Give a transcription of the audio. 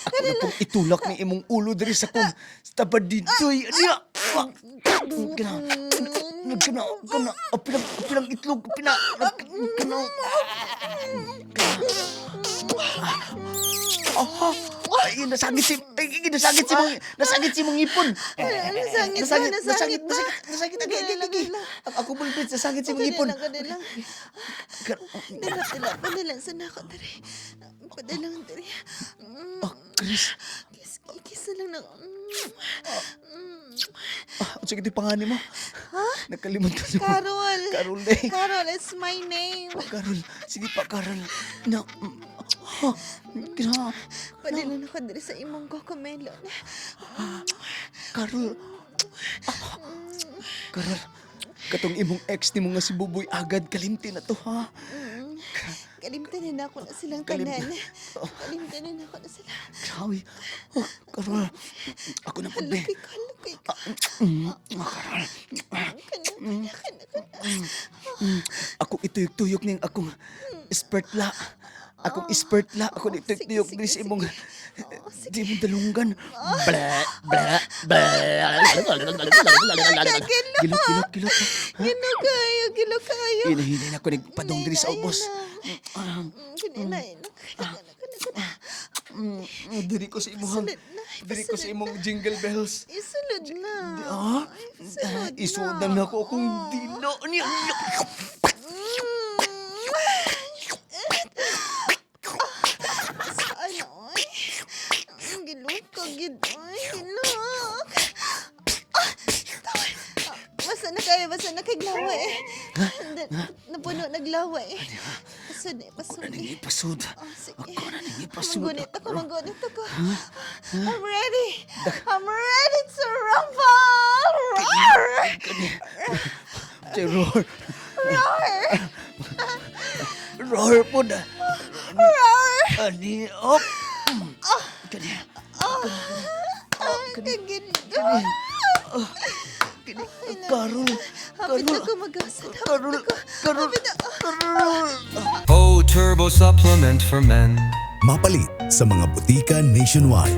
Ako na pong itulak ni imong ulo diri sa kong tabad ditoy. Aniya! Kana, pilang itlog, kana. Ay, nasagit si mong ipon. Nasagit ba? Nasagit. Ako bulbit, nasagit si mong ipon. Kadilang. Padalang sa nako diri. Padalang diri. Chris, Kisa lang na. sige di pangani mo. Ha? Nakalimot ka sa Carol. Carol day. Carol, it's my name. Carol, sige pa, Carol. No. Kina, Padalang ako diri sa imong kokomelo. Carol. Carol, katong imong ex ni mo nga si Buboy agad kalimti na to, ha? Kalimtanin na ako na silang Kalim- tanan. Kalimtanin na ako na sila. Grabe. Carol, ako na po, be. Halukay ka. Carol, Kana. ako ituyok-tuyok ning akong espertla. Akong espertla. Ako ituyok-tuyok Sige, din sa sige, imong sige. di mong dalunggan. Bla. Kilot. Gilo kayo. Hinahinay na ko nagpadong diri sa ubos. Kanina. Diri ko sa imong diri ko sa imong jingle bells. Isulod na. Ah, isudan na ko akong dilo niya. Saan oy? Gilok ka gid oy. Gilok. Basta na kay glawa eh. Napuno naglawa eh. Pasod. Ano nang ipasud? Sige. Ako na nang ipasud. Manggunit ako. I'm ready to rumble! Roar! Roar. Roar po na. Roar! Ani, op. Kani. Kagindo! Carol. Hapit ako mag-asad. Carol. O Turbo Supplement for Men. Mapalit sa mga butika nationwide.